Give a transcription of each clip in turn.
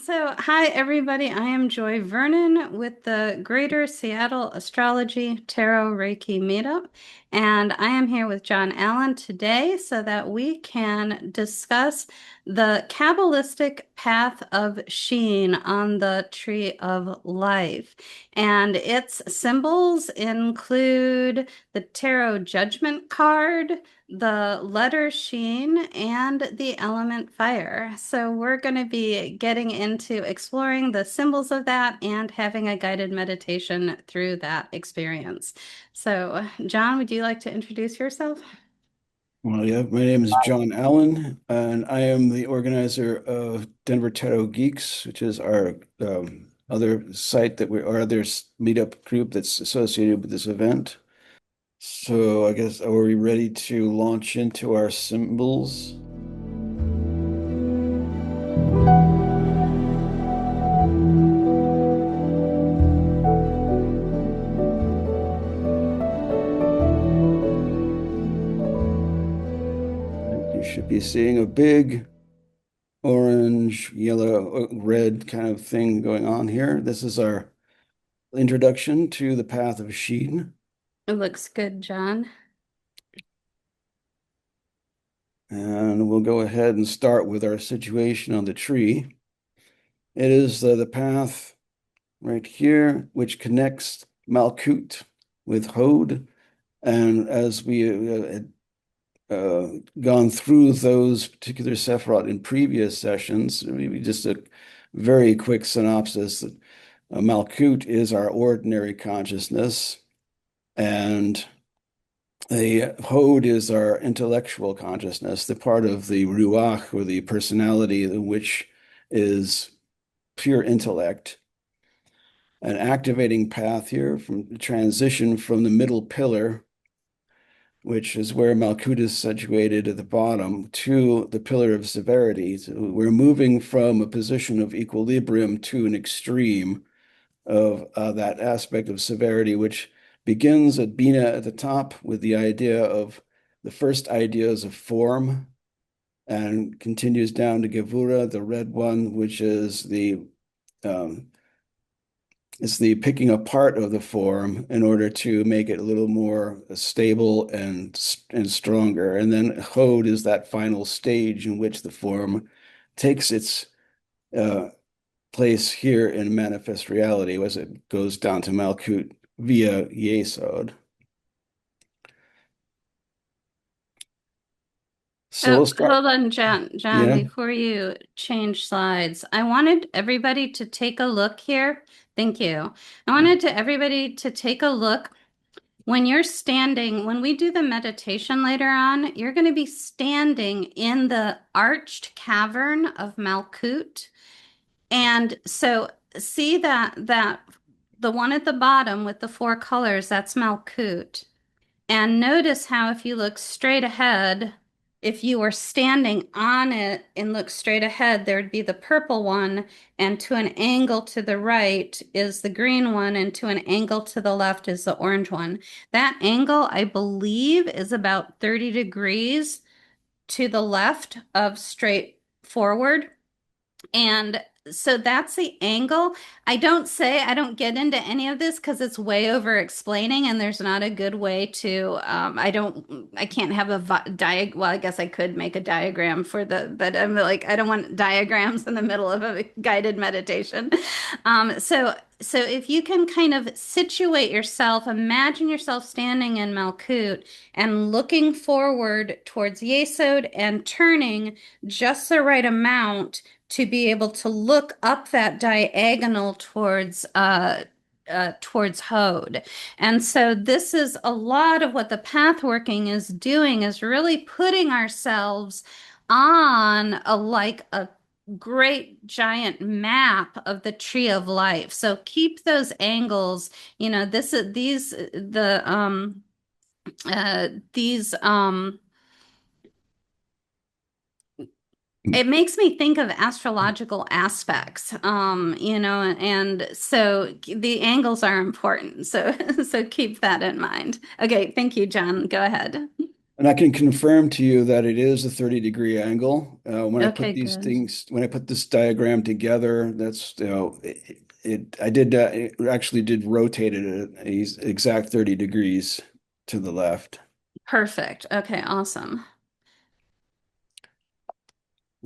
Hi everybody. I am Joy Vernon with the Greater Seattle Astrology Tarot Reiki Meetup, and I am here with John Allen today so that we can discuss the Kabbalistic path of Shin on the Tree of Life. And its symbols include the Tarot Judgment card, the letter Shin, and the element fire. So we're going to be getting into exploring the symbols of that and having a guided meditation through that experience. So, John, would you like to introduce yourself? Well, yeah, my name is John Allen, and I am the organizer of Denver Tarot Geeks, which is our other site our other meetup group that's associated with this event. So I guess, are we ready to launch into our symbols? You should be seeing a big orange, yellow, red kind of thing going on here. This is our introduction to the path of Sheen. It looks good, John. And we'll go ahead and start with our situation on the tree. It is the path right here, which connects Malkut with Hod. And as we had gone through those particular Sephiroth in previous sessions, maybe just a very quick synopsis that Malkut is our ordinary consciousness, and the Hod is our intellectual consciousness, the part of the Ruach or the personality, which is pure intellect. An activating path here from the transition from the middle pillar, which is where Malkut is situated at the bottom, to the pillar of severity. So we're moving from a position of equilibrium to an extreme of that aspect of severity, which begins at Bina at the top with the idea of the first ideas of form and continues down to Gevura, the red one, which is um, it's the picking apart of the form in order to make it a little more stable and stronger. And then Hod is that final stage in which the form takes its uh, place here in manifest reality as it goes down to Malkut via Yesod. So Oh, we'll start. hold on, John, Yeah. before you change slides. I wanted everybody to take a look here. Thank you. I wanted to everybody to take a look. When you're standing, when we do the meditation later on, you're going to be standing in the arched cavern of Malkut. And so see that the one at the bottom with the four colors, that's Malkut. And notice how if you look straight ahead, if you were standing on it and look straight ahead, there'd be the purple one, and to an angle to the right is the green one, and to an angle to the left is the orange one. That angle, I believe, is about 30 degrees to the left of straight forward. And so that's the angle. I don't get into any of this because it's way over explaining and there's not a good way to, I can't have a well, I guess I could make a diagram for but I'm like, I don't want diagrams in the middle of a guided meditation. So if you can kind of situate yourself, imagine yourself standing in Malkut and looking forward towards Yesod and turning just the right amount to be able to look up that diagonal towards Hode. And so this is a lot of what the pathworking is doing is really putting ourselves on a great giant map of the tree of life. So keep those angles, this is these it makes me think of astrological aspects, and so the angles are important. So, so keep that in mind. Okay, thank you, John. Go ahead. And I can confirm to you that it is a 30-degree angle. When I put Okay, these good. things, when I put this diagram together, that's, I did, it actually did rotate it at a exact 30 degrees to the left. Perfect. Okay, awesome.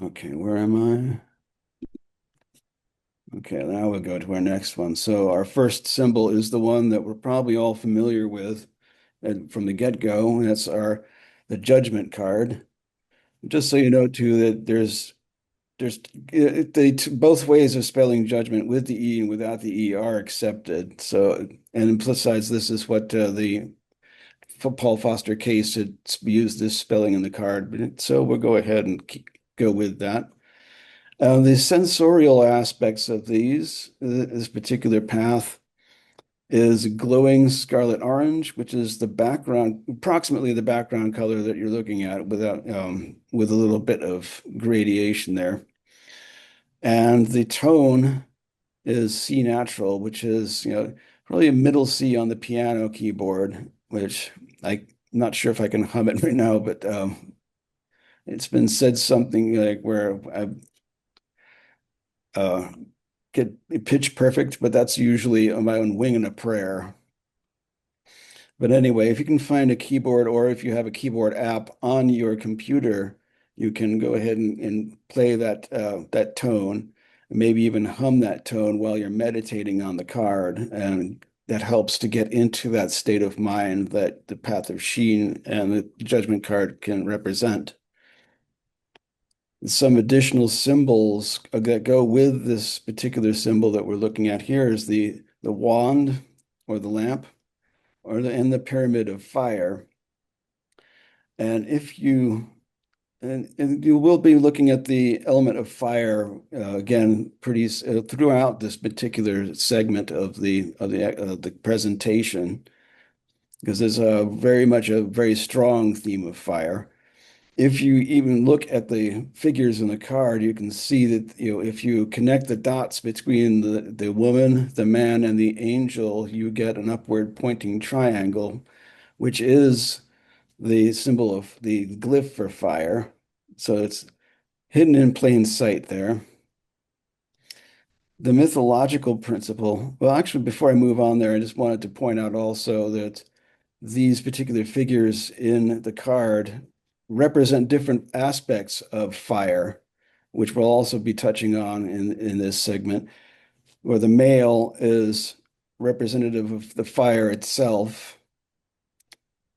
Okay, where am I? Okay, now we'll go to our next one. So our first symbol is the one that we're probably all familiar with from the get-go, and that's the Judgment card. Just so you know too that there's both ways of spelling judgment with the E and without the E are accepted. So, and besides, this is what the Paul Foster Case had used this spelling in the card. So we'll go ahead and go with that. The sensorial aspects of this particular path is glowing scarlet orange, which is the background, approximately the background color that you're looking at without with a little bit of gradation there. And the tone is C natural, which is, probably a middle C on the piano keyboard, which I'm not sure if I can hum it right now, but it's been said something like where I uh, get pitch perfect, but that's usually on my own wing and a prayer. But anyway, if you can find a keyboard or if you have a keyboard app on your computer, you can go ahead and play that tone, maybe even hum that tone while you're meditating on the card. And that helps to get into that state of mind that the path of Shin and the Judgment card can represent. Some additional symbols that go with this particular symbol that we're looking at here is the wand or the lamp and the pyramid of fire. And if you and you will be looking at the element of fire again pretty throughout this particular segment of the presentation, because there's a very much a very strong theme of fire. If you even look at the figures in the card, you can see that, if you connect the dots between the woman, the man, and the angel, you get an upward pointing triangle, which is the symbol of the glyph for fire. So it's hidden in plain sight there. The mythological principle, well, actually, before I move on there, I just wanted to point out also that these particular figures in the card represent different aspects of fire, which we'll also be touching on in this segment, where the male is representative of the fire itself,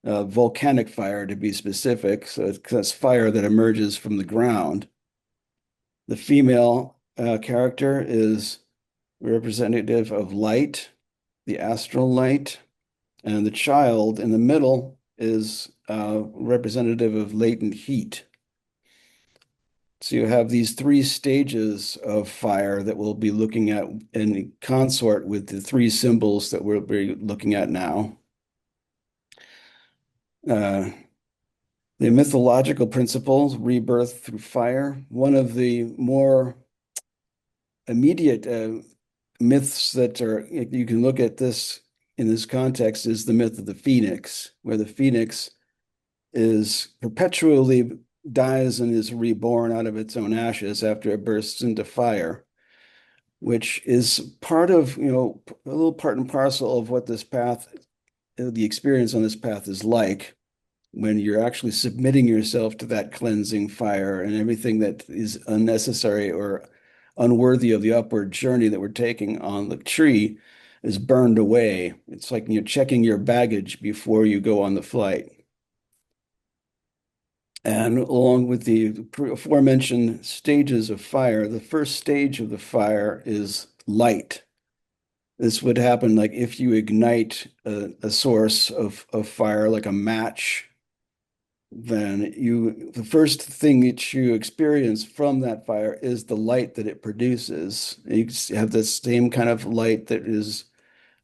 volcanic fire to be specific. So it's fire that emerges from the ground. The female character is representative of light, the astral light, and the child in the middle is representative of latent heat. So you have these three stages of fire that we'll be looking at in consort with the three symbols that we'll be looking at now. Uh, the mythological principles, rebirth through fire. One of the more immediate myths that are, you can look at this in this context, is the myth of the phoenix, where the phoenix is perpetually dies and is reborn out of its own ashes after it bursts into fire, which is part of, a little part and parcel of what this path, the experience on this path is like when you're actually submitting yourself to that cleansing fire, and everything that is unnecessary or unworthy of the upward journey that we're taking on the tree is burned away. It's like you're checking your baggage before you go on the flight. And along with the aforementioned stages of fire, the first stage of the fire is light. This would happen like if you ignite a source of fire, like a match, then the first thing that you experience from that fire is the light that it produces. You have the same kind of light that is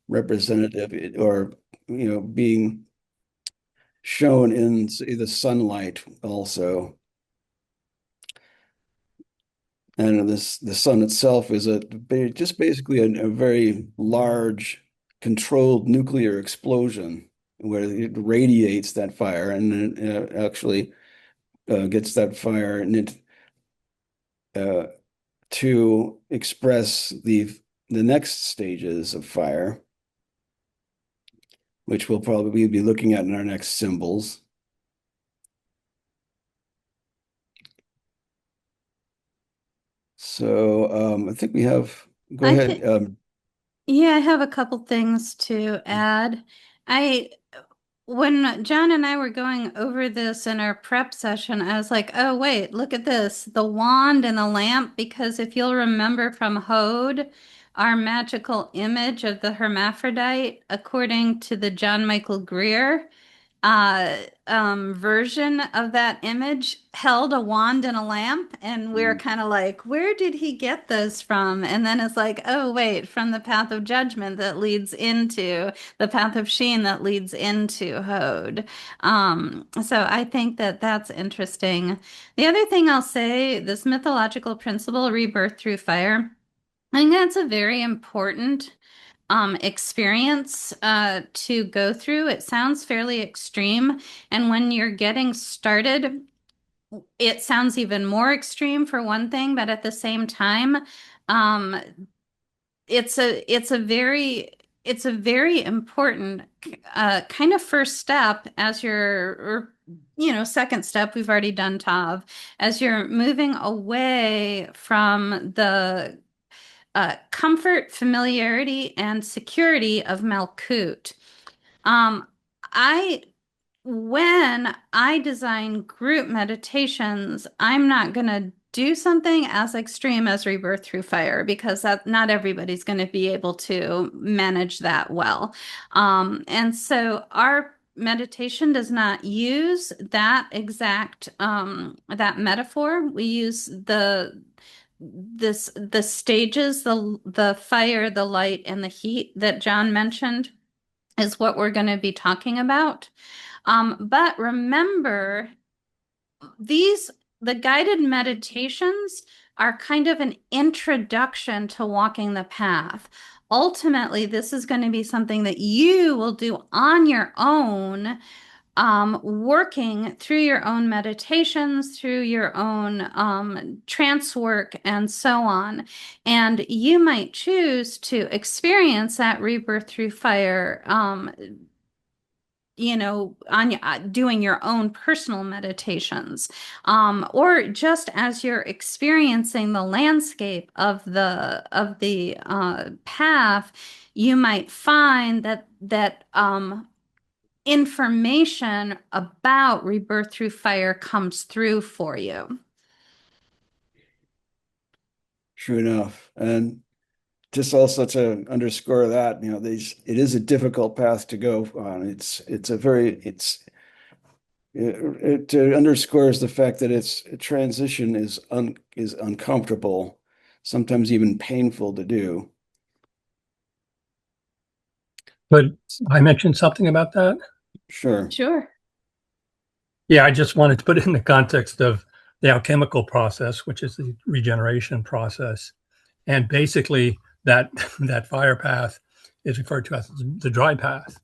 representative or being shown in, say, the sunlight also. And the sun itself is just basically a very large controlled nuclear explosion. where it radiates that fire and then actually gets that fire and it uh, to express the next stages of fire, which we'll probably be looking at in our next symbols. So I think we have, go I ahead. think, yeah, I have a couple things to add. I, when John and I were going over this in our prep session, I was like, oh, wait, look at this, the wand and the lamp, because if you'll remember from Hode, our magical image of the hermaphrodite, according to the John Michael Greer, uh version of that image held a wand and a lamp, and we were kind of like, where did he get those from? And then it's like, oh wait, from the path of judgment that leads into the path of Shin that leads into Hode. So I think that that's interesting. The other thing I'll say, this mythological principle, rebirth through fire, I think that's a very important experience to go through. It sounds fairly extreme, and when you're getting started, it sounds even more extreme for one thing, but at the same time, um, it's a very important kind of first step as you're, or second step, we've already done Tav, as you're moving away from the comfort, familiarity, and security of Malkut. Um, I when I design group meditations, I'm not going to do something as extreme as rebirth through fire, because that not everybody's going to be able to manage that well. And so our meditation does not use that exact that metaphor. We use the stages, the fire, the light, and the heat that John mentioned is what we're going to be talking about. But remember, these the guided meditations are kind of an introduction to walking the path. Ultimately, this is going to be something that you will do on your own, working through your own meditations, through your own trance work, and so on. And you might choose to experience that rebirth through fire, on doing your own personal meditations, or just as you're experiencing the landscape of the path, you might find that information about rebirth through fire comes through for you. True enough. And just also to underscore that, it is a difficult path to go on. It underscores the fact that its transition is uncomfortable, sometimes even painful to do. But I mentioned something about that. Sure. Sure. Yeah, I just wanted to put it in the context of the alchemical process, which is the regeneration process. And basically that that fire path is referred to as the dry path.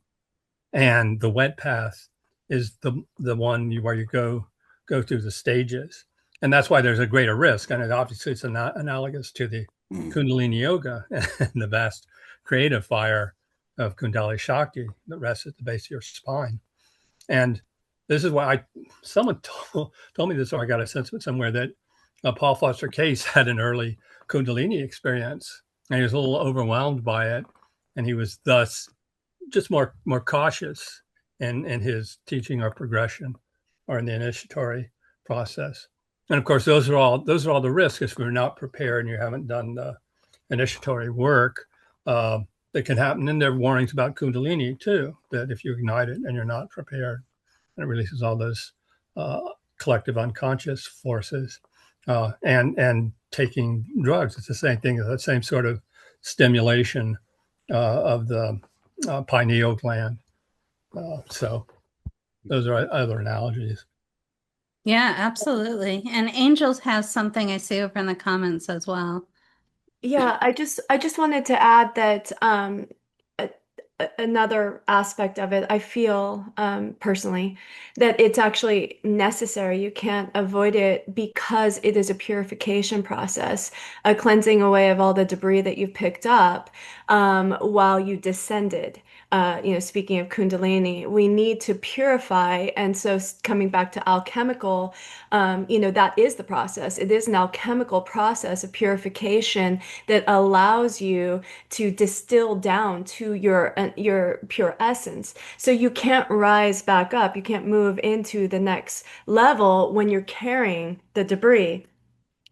And the wet path is the one where you go through the stages. And that's why there's a greater risk. And obviously it's analogous to the Kundalini yoga and the vast creative fire of Kundalini Shakti that rests at the base of your spine. And this is why someone told me this, or I got a sense of it somewhere, that Paul Foster Case had an early Kundalini experience, and he was a little overwhelmed by it, and he was thus just more cautious in his teaching or progression or in the initiatory process. And of course, those are all the risks if you're not prepared and you haven't done the initiatory work. That can happen. And there are warnings about Kundalini too, that if you ignite it and you're not prepared, it releases all those collective unconscious forces. And taking drugs, it's the same thing, that same sort of stimulation of the pineal gland. So those are other analogies. Yeah, absolutely. And Angels has something I see over in the comments as well. Yeah, I just wanted to add that another aspect of it, I feel personally that it's actually necessary. You can't avoid it because it is a purification process, a cleansing away of all the debris that you've picked up while you descended. Speaking of Kundalini, we need to purify. And so, coming back to alchemical, that is the process. It is an alchemical process of purification that allows you to distill down to your pure essence. So you can't rise back up. You can't move into the next level when you're carrying the debris.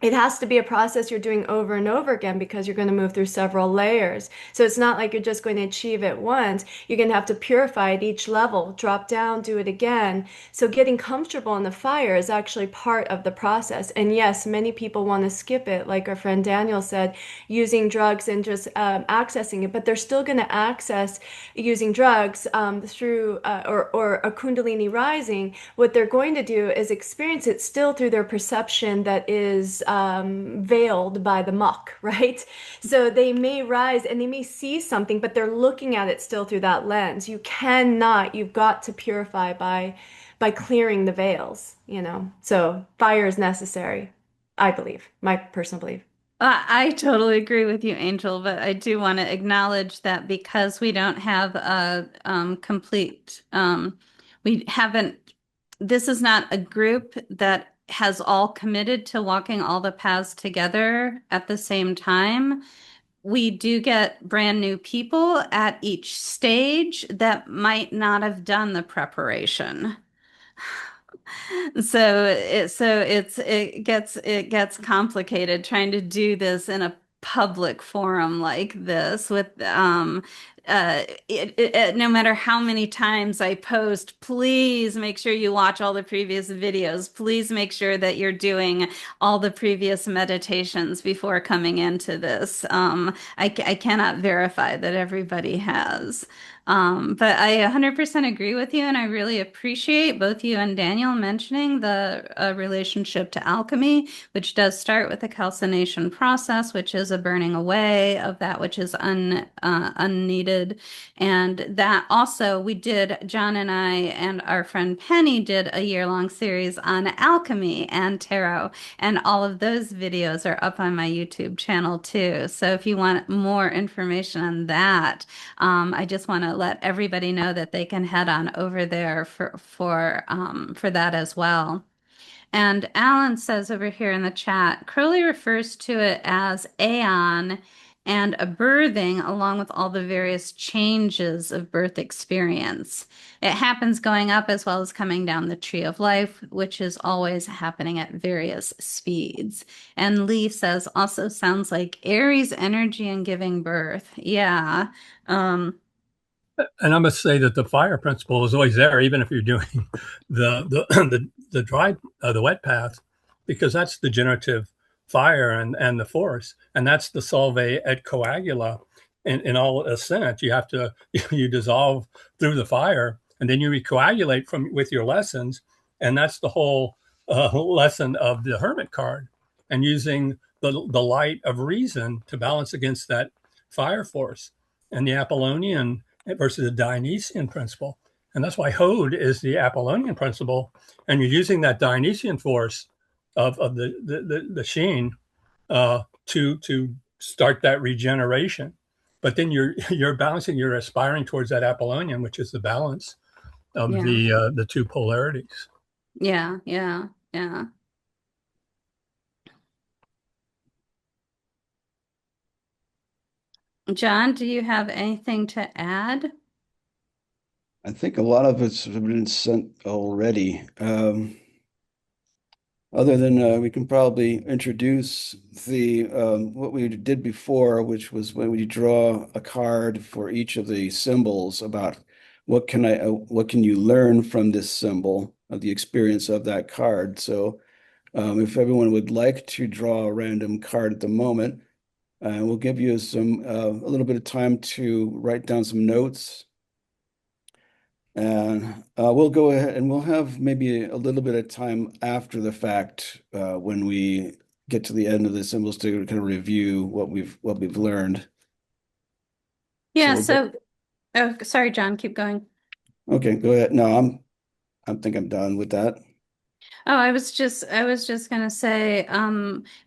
It has to be a process you're doing over and over again because you're going to move through several layers. So it's not like you're just going to achieve it once. You're going to have to purify at each level, drop down, do it again. So getting comfortable in the fire is actually part of the process. And yes, many people want to skip it, like our friend Daniel said, using drugs and just accessing it, but they're still going to access using drugs through or a Kundalini rising. What they're going to do is experience it still through their perception that is veiled by the muck, right? So they may rise and they may see something, but they're looking at it still through that lens. You've got to purify by clearing the veils, So fire is necessary, I believe, my personal belief. I totally agree with you, Angel, but I do want to acknowledge that because we don't have a complete, we haven't, this is not a group that has all committed to walking all the paths together at the same time. We do get brand new people at each stage that might not have done the preparation. So it gets complicated trying to do this in a public forum like this with no matter how many times I post, please make sure you watch all the previous videos. Please make sure that you're doing all the previous meditations before coming into this. I cannot verify that everybody has. But I 100% agree with you, and I really appreciate both you and Daniel mentioning the relationship to alchemy, which does start with the calcination process, which is a burning away of that which is unneeded. And that also, we did, John and I and our friend Penny did a year-long series on alchemy and tarot, and all of those videos are up on my YouTube channel too. So if you want more information on that, I just want to let everybody know that they can head on over there for that as well. And Alan says over here in the chat, Crowley refers to it as aeon and a birthing along with all the various changes of birth experience. It happens going up as well as coming down the tree of life, which is always happening at various speeds. And Lee says, also sounds like Aries energy and giving birth. Yeah. And I must say that the fire principle is always there, even if you're doing the wet path, because that's the generative fire and the force, and that's the solve et coagula. In all ascent, you have to you dissolve through the fire, and then you recoagulate with your lessons, and that's the whole lesson of the Hermit card, and using the light of reason to balance against that fire force, and the Apollonian versus the Dionysian principle. And that's why Hode is the Apollonian principle. And you're using that Dionysian force of the Shin to start that regeneration. But then you're balancing, you're aspiring towards that Apollonian, which is the balance of the two polarities. Yeah, yeah, yeah. John, do you have anything to add? I think a lot of it's been sent already. Other than we can probably introduce the what we did before, which was when we draw a card for each of the symbols about what can you learn from this symbol of the experience of that card. So if everyone would like to draw a random card at the moment, we'll give you a little bit of time to write down some notes. And we'll go ahead and we'll have maybe a little bit of time after the fact when we get to the end of the symbols to kind of review what we've learned. Yeah, so Oh, sorry, John, keep going. Okay, go ahead. No, I think I'm done with that. Oh, I was just gonna say,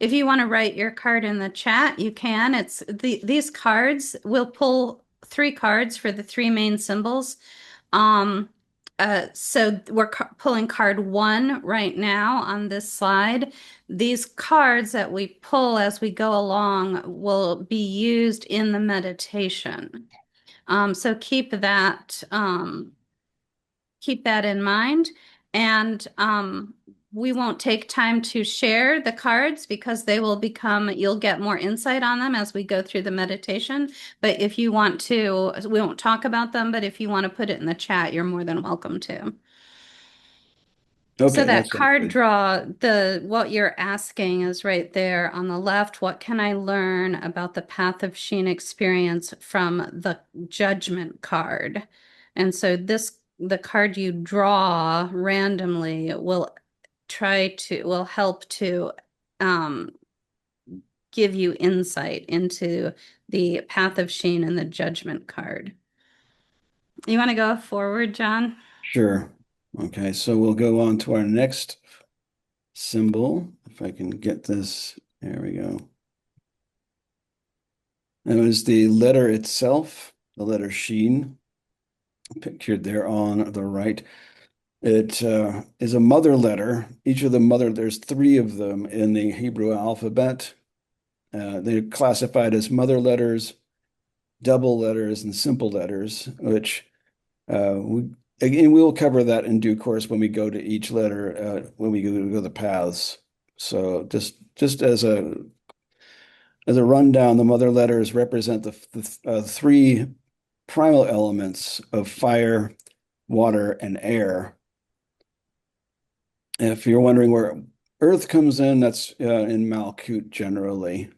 if you want to write your card in the chat, you can. These cards, we'll pull three cards for the three main symbols. Um, so we're pulling card one right now on this slide. These cards that we pull as we go along will be used in the meditation. So keep that in mind. And we won't take time to share the cards because you'll get more insight on them as we go through the meditation. But if you want to, we won't talk about them, but if you want to put it in the chat, you're more than welcome to. So Okay, that that sounds card good. draw, what you're asking is right there on the left. What can I learn about the Path of Sheen experience from the Judgment card? And so the card you draw randomly will help to um, give you insight into the Path of Sheen and the Judgment card. You want to go forward, John? Sure. Okay, so we'll go on to our next symbol. If I can get this, there we go. It was the letter itself, the letter Shin, pictured there on the right. It is a mother letter. There's three of them in the Hebrew alphabet. They're classified as mother letters, double letters, and simple letters, which again, we'll cover that in due course when we go to each letter, when we go the paths. So just as a rundown, the mother letters represent the three primal elements of fire, water, and air. If you're wondering where earth comes in, that's in Malkut generally.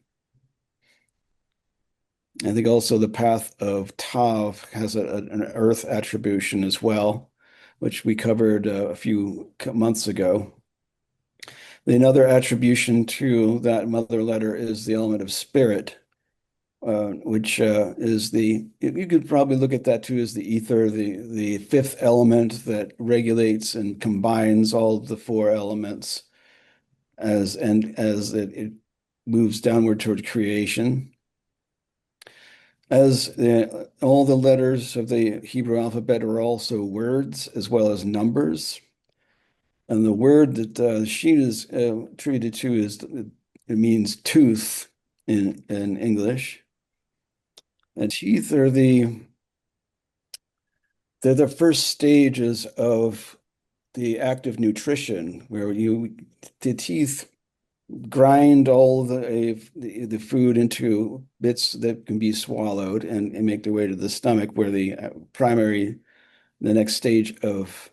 I think also the path of Tav has an earth attribution as well, which we covered a few months ago. Another attribution to that mother letter is the element of spirit, which is you could probably look at that too as the ether, the fifth element that regulates and combines all of the four elements as it moves downward toward creation. As all the letters of the Hebrew alphabet are also words as well as numbers. And the word that Shin is treated to it means tooth in English. And teeth are they're the first stages of the active nutrition where the teeth grind all the food into bits that can be swallowed and make their way to the stomach where the next stage of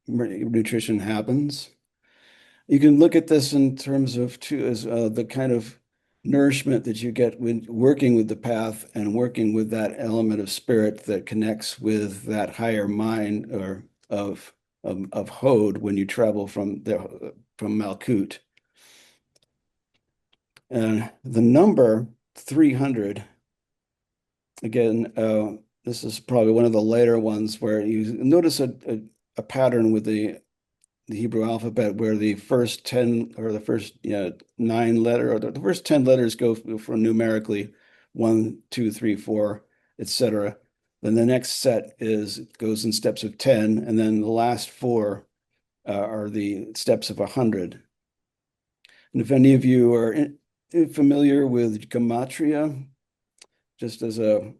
nutrition happens. You can look at this in terms of too as the kind of nourishment that you get when working with the path and working with that element of spirit that connects with that higher mind or of Hod when you travel from Malkut. And the number 300, again, this is probably one of the later ones where you notice a pattern with the Hebrew alphabet where the first 10 or the first 9 letter or the first 10 letters go from numerically 1, 2, 3, 4, etc. Then the next set goes in steps of 10, and then the last four are the steps of 100. And if any of you are familiar with gematria, just as a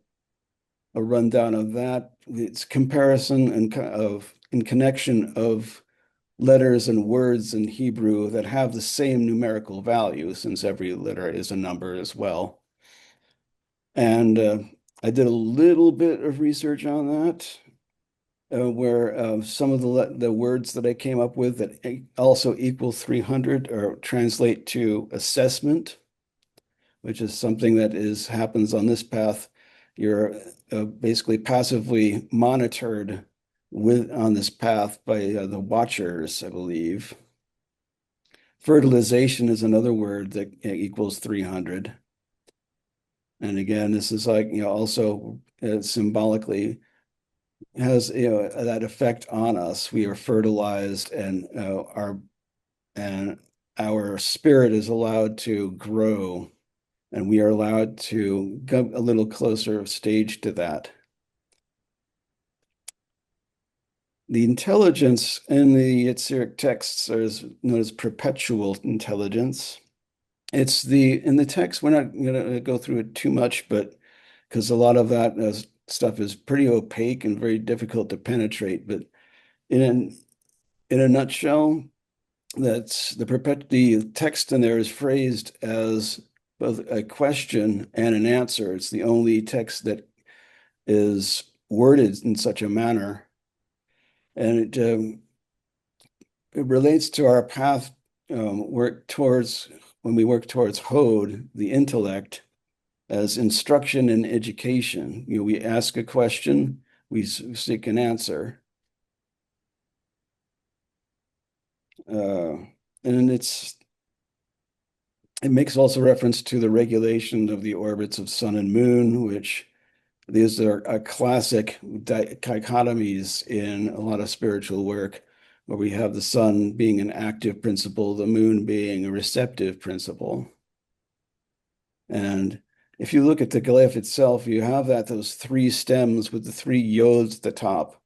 rundown of that, it's comparison in connection of letters and words in Hebrew that have the same numerical value, since every letter is a number as well. And I did a little bit of research on that, where some of the words that I came up with that also equal 300 or translate to assessment, which is something that happens on this path. You're basically passively monitored on this path by the watchers, I believe. Fertilization is another word that equals 300. And again, this is like, also symbolically has that effect on us. We are fertilized, and our spirit is allowed to grow, and we are allowed to go a little closer stage to that. The intelligence in the Yitzhak texts is known as perpetual intelligence. It's in the text, we're not going to go through it too much, but because a lot of that stuff is pretty opaque and very difficult to penetrate. But in a nutshell, the text in there is phrased as both a question and an answer. It's the only text that is worded in such a manner, and it relates to our path work towards when we work towards Hod, the intellect, as instruction and education. We ask a question, we seek an answer. And it makes also reference to the regulation of the orbits of sun and moon, which these are classic dichotomies in a lot of spiritual work, where we have the sun being an active principle, the moon being a receptive principle. And if you look at the glyph itself, you have those three stems with the three yods at the top.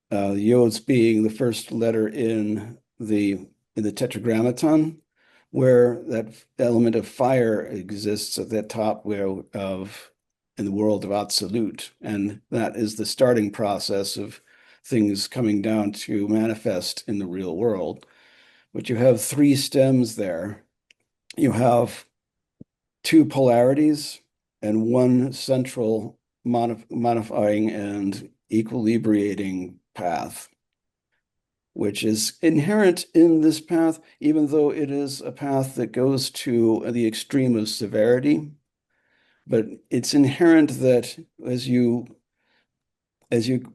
The yods being the first letter in the tetragrammaton, where that element of fire exists at that top in the world of absolute. And that is the starting process of things coming down to manifest in the real world. But you have three stems there. You have two polarities and one central modifying and equilibrating path, which is inherent in this path, even though it is a path that goes to the extreme of severity. But it's inherent that as you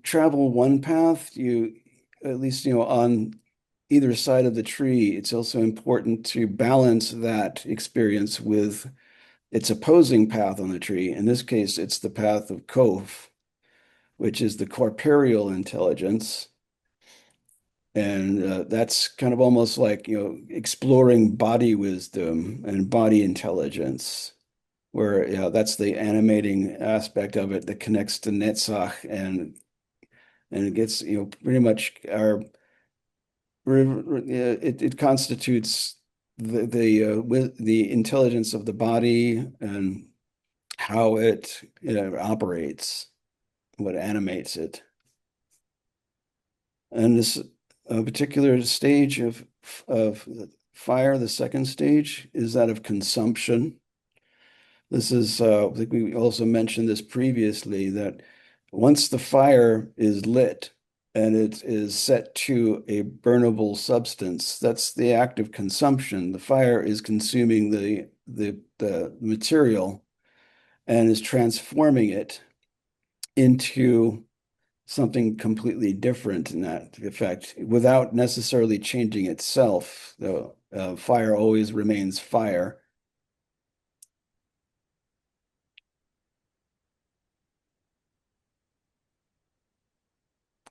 travel one path, at least on either side of the tree, it's also important to balance that experience with its opposing path on the tree. In this case, it's the path of Kof, which is the corporeal intelligence. And that's kind of almost like, exploring body wisdom and body intelligence, where that's the animating aspect of it that connects to Netzach, and it gets, pretty much it constitutes the intelligence of the body and how it operates, what animates it. And this particular stage of fire, the second stage, is that of consumption. This is, I think we also mentioned this previously, that once the fire is lit and it is set to a burnable substance, that's the act of consumption. The fire is consuming the material and is transforming it into something completely different in that effect, without necessarily changing itself. Though fire always remains fire.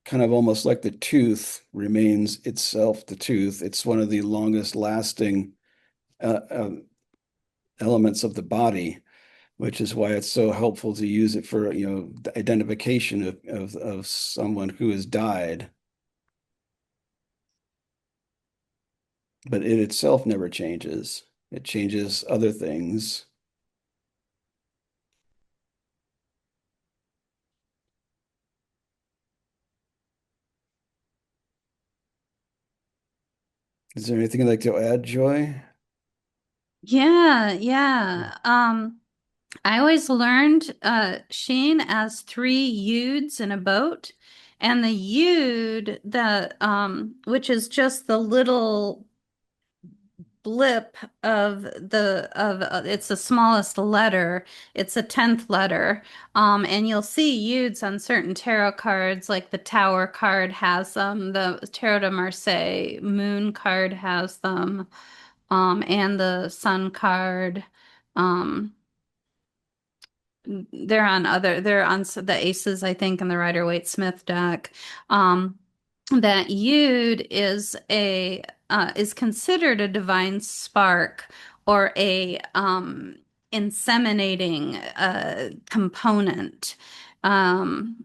Kind of almost like the tooth remains itself the tooth. It's one of the longest lasting elements of the body, which is why it's so helpful to use it for, the identification of someone who has died. But it itself never changes. It changes other things. Is there anything you'd like to add, Joy? Yeah. I always learned Shin as three youds in a boat, and the yud, which is just the little blip of it's the smallest letter. It's the 10th letter. And you'll see youds on certain tarot cards, like the Tower card has them, the Tarot de Marseille Moon card has them, and the Sun card. Um, the aces, I think, in the Rider-Waite-Smith deck. That Yud is considered a divine spark or a inseminating component. And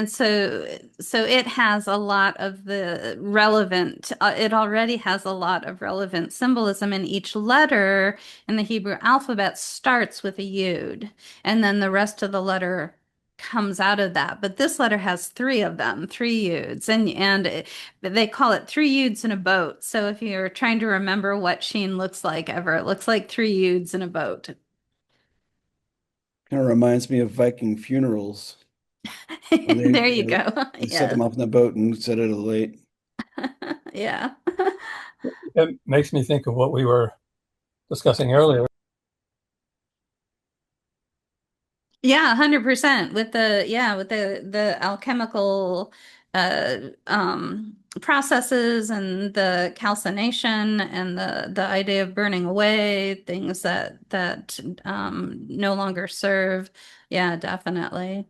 so it has a lot of the relevant, it already has a lot of relevant symbolism, and each letter in the Hebrew alphabet starts with a Yud, and then the rest of the letter comes out of that. But this letter has three of them, three Yuds, they call it three Yuds in a boat. So if you're trying to remember what Shin looks like ever, it looks like three Yuds in a boat. Kind of reminds me of Viking funerals. When There you go. they set them Yes. off in the boat and set it late. Yeah. It makes me think of what we were discussing earlier. Yeah, 100% with the alchemical processes and the calcination and the idea of burning away things that no longer serve. Yeah, definitely.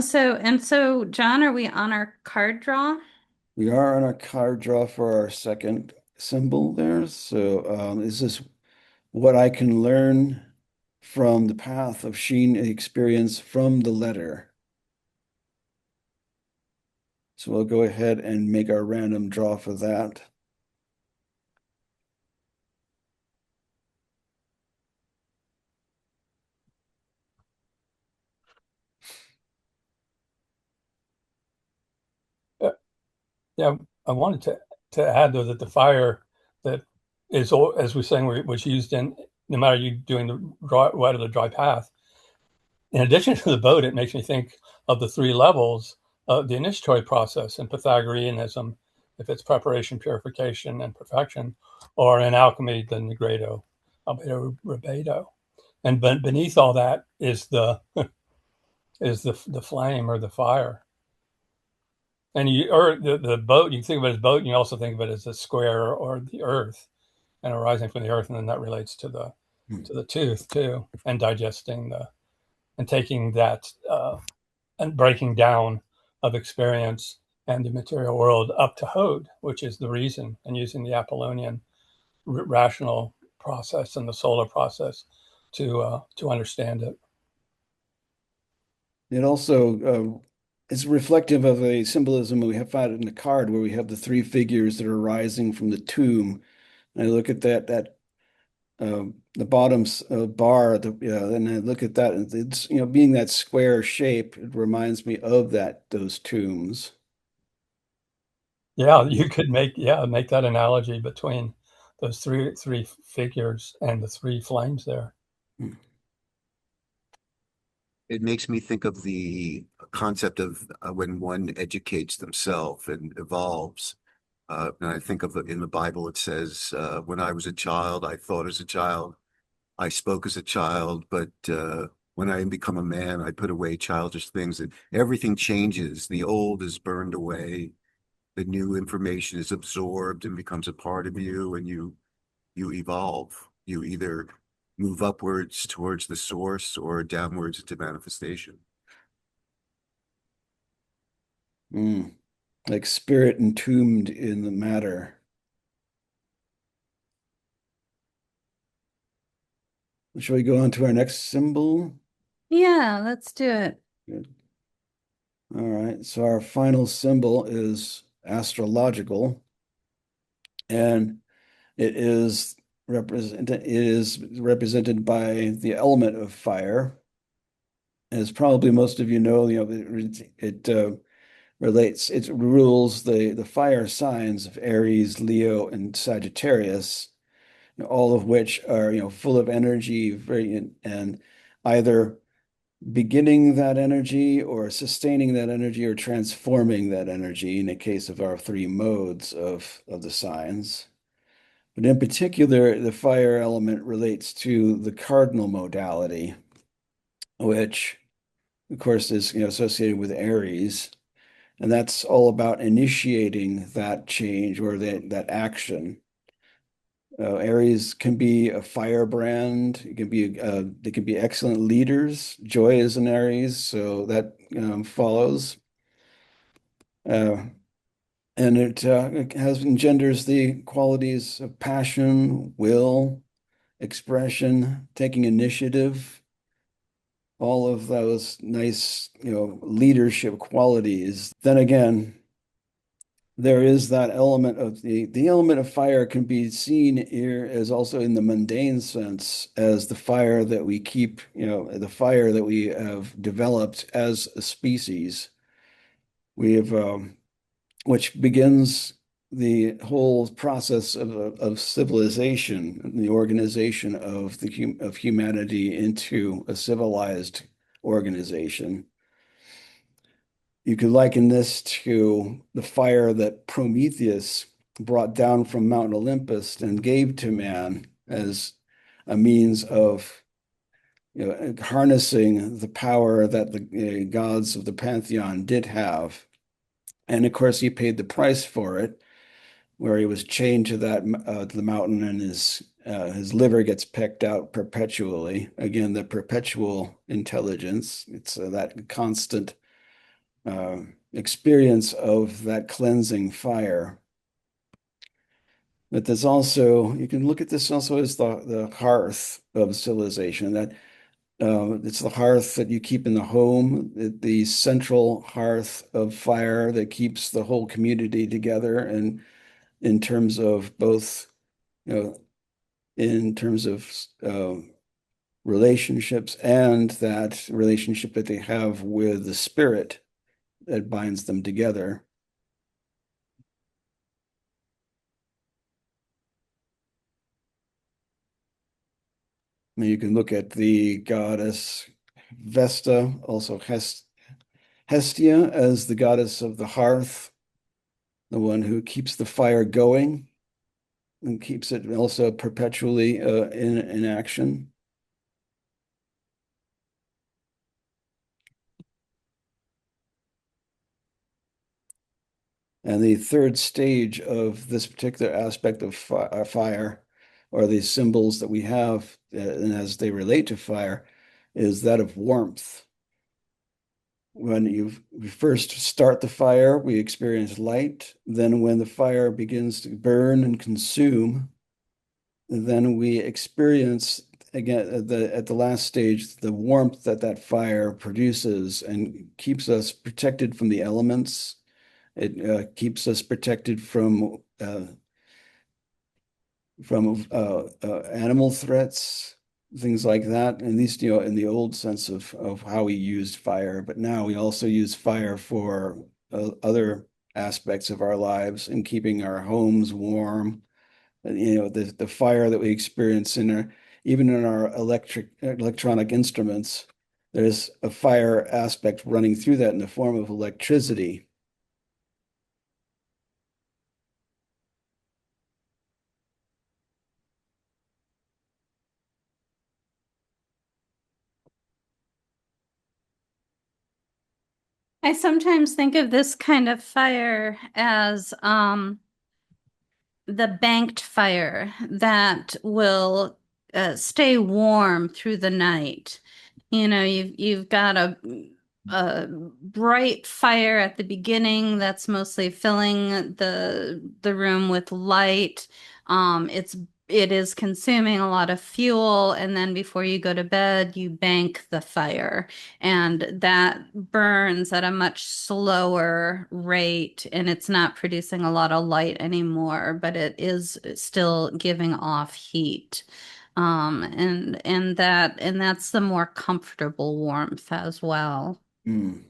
So John, are we on our card draw? We are on our card draw for our second symbol there. So is this what I can learn from the path of Sheen experience from the letter? So we'll go ahead and make our random draw for that. Yeah, I wanted to add though that the fire that is, as we're saying, was used in no matter you doing the wet or the dry path. In addition to the boat, it makes me think of the three levels of the initiatory process in Pythagoreanism, if it's preparation, purification, and perfection, or in alchemy, the Negredo, albedo, rubedo. And beneath all that is the the flame or the fire. And the boat, you can think of it as boat, and you also think of it as a square or the earth, and arising from the earth, and then that relates to the tooth too, and digesting and taking that and breaking down of experience and the material world up to Hod, which is the reason, and using the Apollonian rational process and the solar process to understand it. It also is reflective of a symbolism we have found in the card where we have the three figures that are rising from the tomb. And I look at that the bottom bar, and I look at that, and it's being that square shape, it reminds me of those tombs. Yeah, you could make that analogy between those three figures and the three flames there. It makes me think of the concept of when one educates themselves and evolves. And I think of in the Bible, it says, when I was a child, I thought as a child, I spoke as a child, but when I become a man, I put away childish things, and everything changes. The old is burned away. The new information is absorbed and becomes a part of you, and you evolve. You either move upwards towards the source or downwards into manifestation. Like spirit entombed in the matter. Shall we go on to our next symbol? Yeah, let's do it. Good. All right, so our final symbol is astrological, and it is represented by the element of fire. As probably most of you know, it rules the fire signs of Aries, Leo, and Sagittarius, all of which are full of energy, and either beginning that energy or sustaining that energy or transforming that energy in the case of our three modes of the signs. But in particular, the fire element relates to the cardinal modality, which of course is associated with Aries, and that's all about initiating that change or that action. Aries can be a firebrand. It can be they can be excellent leaders. Joy is an Aries, so that follows. And it engenders the qualities of passion, will, expression, taking initiative, all of those nice, leadership qualities. Then again, there is that element of the element of fire can be seen here as also in the mundane sense as the fire that we keep, the fire that we have developed as a species. We have, which begins the whole process of civilization and the organization of humanity into a civilized organization. You could liken this to the fire that Prometheus brought down from Mount Olympus and gave to man as a means of harnessing the power that the gods of the pantheon did have. And of course, he paid the price for it, where he was chained to the mountain, and his liver gets pecked out perpetually. Again, the perpetual intelligence. It's that constant experience of that cleansing fire. But there's also, you can look at this also as the hearth of civilization, that it's the hearth that you keep in the home, the central hearth of fire that keeps the whole community together. And in terms of both, in terms of relationships and that relationship that they have with the spirit that binds them together. You can look at the goddess Vesta, also Hestia, as the goddess of the hearth, the one who keeps the fire going and keeps it also perpetually in action. And the third stage of this particular aspect of fire, or the symbols that we have, and as they relate to fire, is that of warmth. When we first start the fire, we experience light. Then when the fire begins to burn and consume, then we experience, again, at the last stage, the warmth that fire produces and keeps us protected from the elements. It keeps us protected from animal threats, things like that. And these, in the old sense of how we used fire, but now we also use fire for other aspects of our lives and keeping our homes warm. The fire that we experience even in our electronic instruments, there's a fire aspect running through that in the form of electricity. I sometimes think of this kind of fire as the banked fire that will stay warm through the night. You've got a bright fire at the beginning that's mostly filling the room with light. It is consuming a lot of fuel, and then before you go to bed, you bank the fire, and that burns at a much slower rate, and it's not producing a lot of light anymore, but it is still giving off heat. And that's the more comfortable warmth as well. Mm.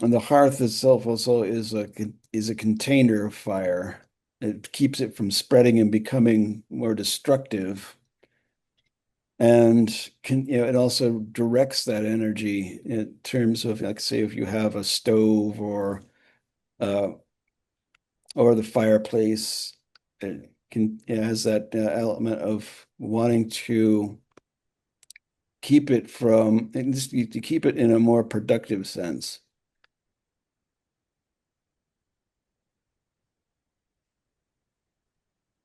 And the hearth itself also is a container of fire. It keeps it from spreading and becoming more destructive. And it also directs that energy in terms of, like, say, if you have a stove or the fireplace, it has that element of wanting to keep it to keep it in a more productive sense.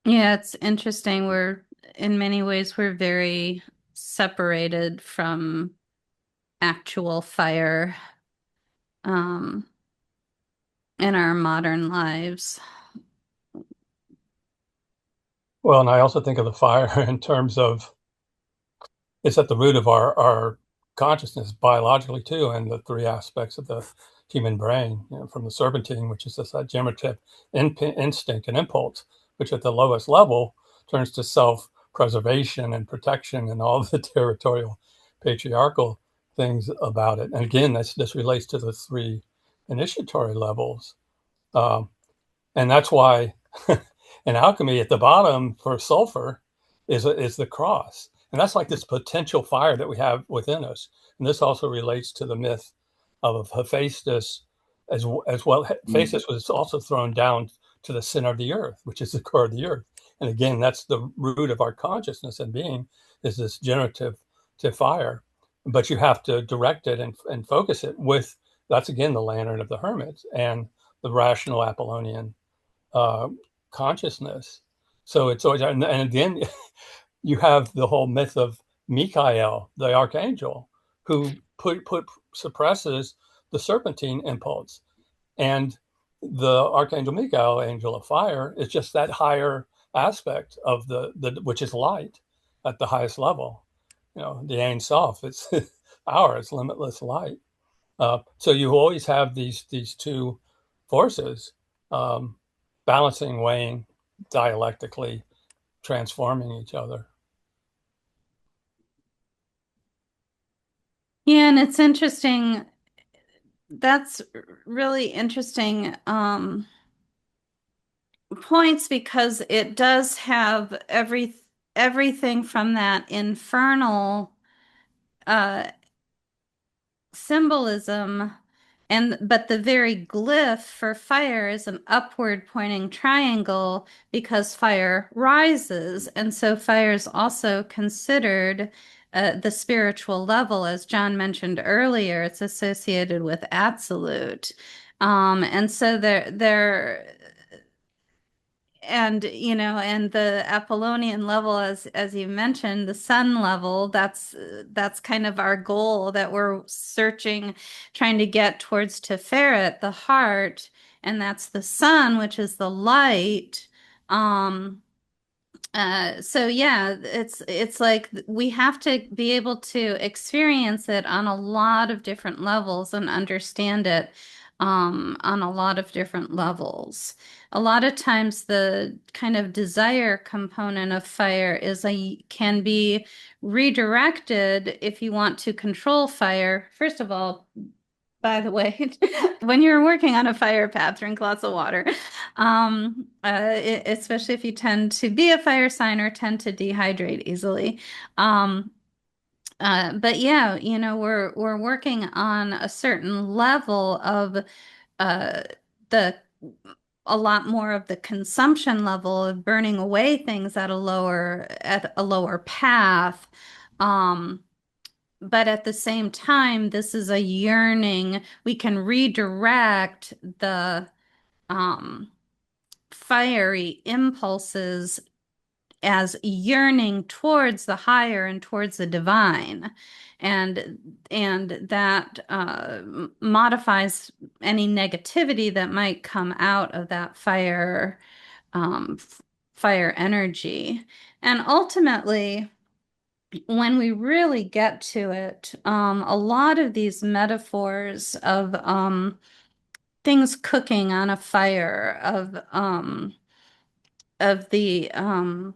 Yeah, it's interesting. In many ways, we're very separated from actual fire, um, in our modern lives. Well, and I also think of the fire in terms of it's at the root of our consciousness biologically too, and the three aspects of the human brain, from the serpentine, which is this generative instinct and impulse, which at the lowest level turns to self-preservation and protection and all the territorial patriarchal things about it. And again, this relates to the three initiatory levels. Um, and that's why in alchemy at the bottom for sulfur is the cross, and that's like this potential fire that we have within us. And this also relates to the myth of Hephaestus as well. Hephaestus was also thrown down to the center of the earth, which is the core of the earth. And again, that's the root of our consciousness and being, is this generative to fire. But you have to direct it and focus it with, that's again the lantern of the hermits and the rational Apollonian uh, consciousness. So it's always, and again, you have the whole myth of Michael, the archangel, who suppresses the serpentine impulse, and the archangel Michael, angel of fire, is just that higher aspect of the which is light at the highest level. The Ein Sof, it's ours, limitless light. So you always have these two forces um, balancing, weighing, dialectically transforming each other. Yeah, and it's interesting. That's really interesting points, because it does have everything from that infernal uh symbolism, but the very glyph for fire is an upward pointing triangle because fire rises, and so fire is also considered the spiritual level. As John mentioned earlier, it's associated with absolute. And so there and and the Apollonian level, as you mentioned, the sun level, that's kind of our goal, that we're searching, trying to get towards, to ferret the heart, and that's the sun, which is the light. um so yeah, it's like we have to be able to experience it on a lot of different levels and understand it on a lot of different levels. A lot of times the kind of desire component of fire can be redirected if you want to control fire. First of all, by the way, when you're working on a fire path, drink lots of water. Especially if you tend to be a fire sign or tend to dehydrate easily. Um, but yeah, we're working on a certain level of uh, the a lot more of the consumption level of burning away things at a lower path. Um, but at the same time, this is a yearning. We can redirect the um, fiery impulses as yearning towards the higher and towards the divine, and that modifies any negativity that might come out of that fire energy. And ultimately, when we really get to it, a lot of these metaphors of things cooking on a fire, of the um,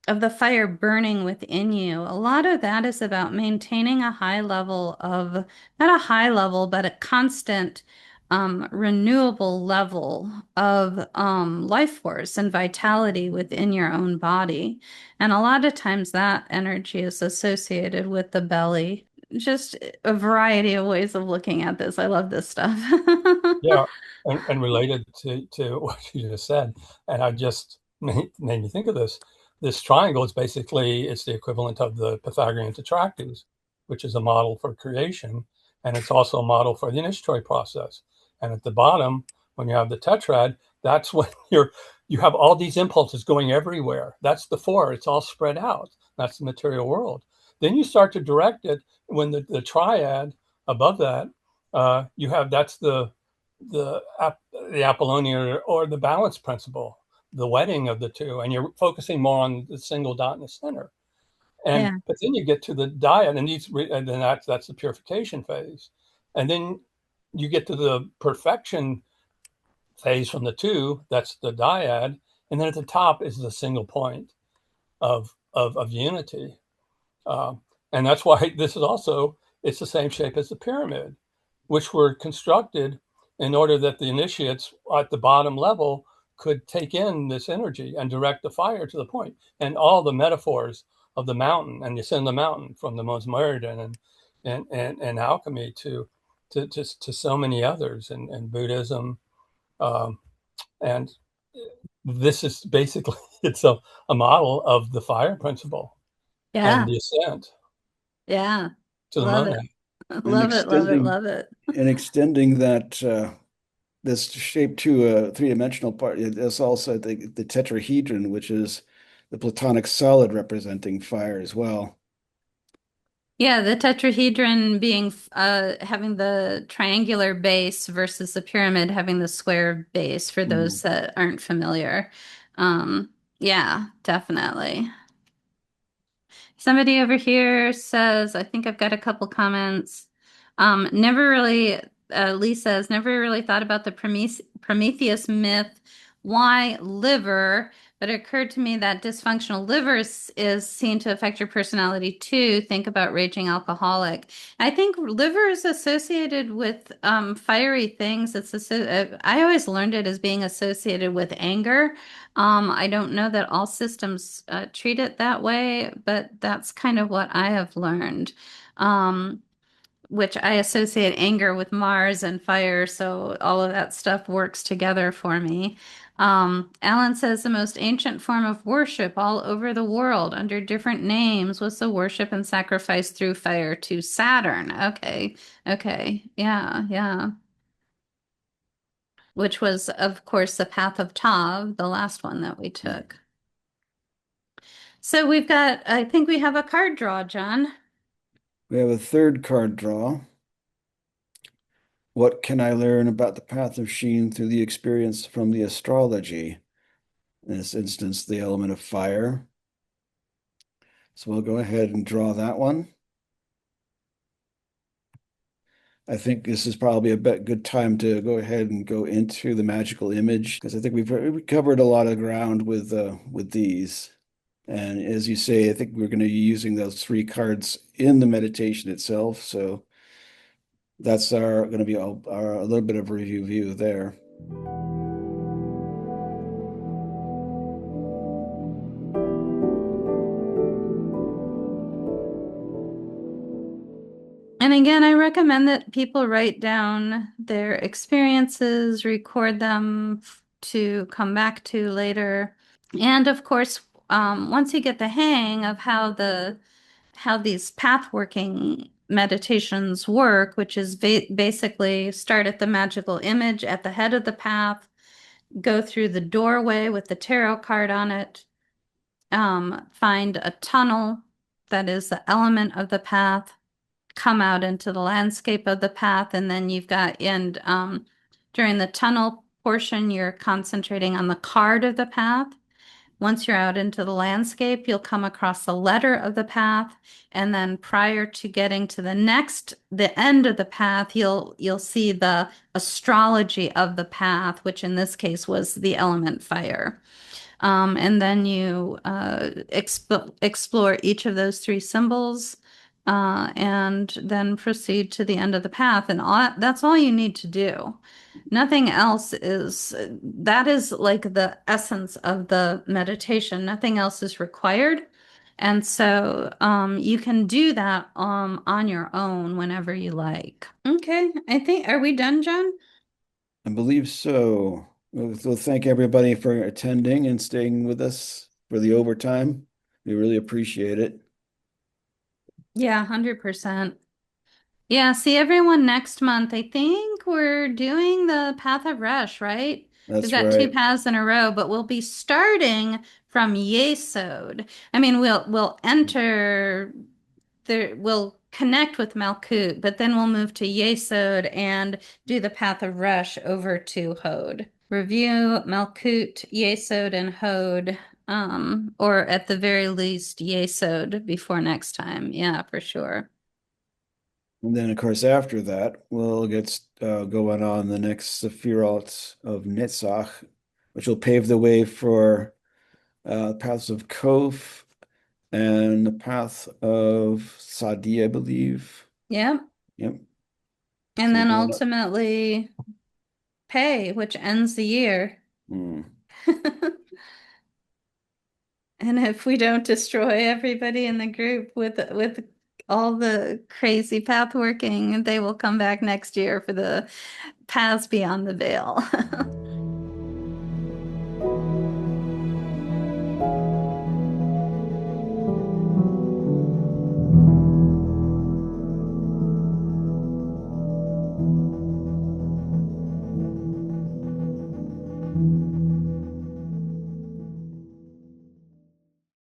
of the fire burning within you, a lot of that is about maintaining a high level of, not a high level, but a constant, renewable level of life force and vitality within your own body. And a lot of times that energy is associated with the belly. Just a variety of ways of looking at this. I love this stuff. Yeah, and related to what you just said, and I just made me think of this. This triangle is basically, it's the equivalent of the Pythagorean tetractys, which is a model for creation, and it's also a model for the initiatory process. And at the bottom, when you have the tetrad, that's when you have all these impulses going everywhere. That's the four. It's all spread out. That's the material world. Then you start to direct it when the triad above that, you have that's the Apollonian or the balance principle, the wedding of the two, and you're focusing more on the single dot in the center. And Yeah. but then you get to the dyad, and then that's the purification phase, and then you get to the perfection phase from the two. That's the dyad, and then at the top is the single point of unity, and that's why this is also it's the same shape as the pyramid, which were constructed in order that the initiates at the bottom level could take in this energy and direct the fire to the point. And all the metaphors of the mountain and you send the mountain from the Mosmeridan and alchemy to so many others and Buddhism. And this is basically it's a model of the fire principle and Yeah. the ascent Yeah. to the Love it. monad. And Love it. Love it. Love it. extending that this shape to a three-dimensional part, there's also the tetrahedron, which is the Platonic solid representing fire as well. Yeah, the tetrahedron being having the triangular base versus the pyramid having the square base for those that aren't familiar. Yeah, definitely. Somebody over here says, I think I've got a couple comments. Never really, Lee says, never really thought about the Prometheus myth. Why liver? But it occurred to me that dysfunctional liver is seen to affect your personality too. Think about raging alcoholic. I think liver is associated with fiery things. I always learned it as being associated with anger. I don't know that all systems treat it that way, but that's kind of what I have learned. Which I associate anger with Mars and fire, so all of that stuff works together for me. Alan says the most ancient form of worship all over the world under different names was the worship and sacrifice through fire to Saturn. Okay, okay, yeah, yeah. Which was, of course, the path of Tav, the last one that we took. So we've got, I think we have a card draw, John. We have a third card draw. What can I learn about the path of Shin through the experience from the astrology? In this instance, the element of fire. So we'll go ahead and draw that one. I think this is probably a good time to go ahead and go into the magical image because I think we've covered a lot of ground with these. And as you say, I think we're going to be using those three cards in the meditation itself. So that's going to be a little bit of a review view there. And again, I recommend that people write down their experiences, record them to come back to later. And of course, once you get the hang of how these pathworking meditations work, which is basically start at the magical image at the head of the path, go through the doorway with the tarot card on it, find a tunnel that is the element of the path, come out into the landscape of the path, and then you've got during the tunnel portion, you're concentrating on the card of the path. Once you're out into the landscape, you'll come across the letter of the path, and then prior to getting to the end of the path, you'll see the astrology of the path, which in this case was the element fire. And then you explore each of those three symbols, and then proceed to the end of the path. And that's all you need to do. Nothing else that is like the essence of the meditation. Nothing else is required. And so you can do that on your own whenever you like. Okay, are we done, John? I believe so. We'll thank everybody for attending and staying with us for the overtime. We really appreciate it. Yeah, 100%. Yeah, see everyone next month. I think we're doing the Path of Resh, right? We've That's got two right. paths in a row, but we'll be starting from Yesod. I mean, we'll enter there, we'll connect with Malkut, but then we'll move to Yesod and do the path of Rush over to Hod. Review Malkut, Yesod, and Hod, or at the very least Yesod before next time. Yeah, for sure. And then, of course, after that, we'll get going on the next Sephirot of Netzach, which will pave the way for paths of Kof and the path of Sadi, I believe. Yep. Yep. And So then going up. ultimately Pei, which ends the year. Hmm. And if we don't destroy everybody in the group with all the crazy path working, they will come back next year for the paths beyond the veil.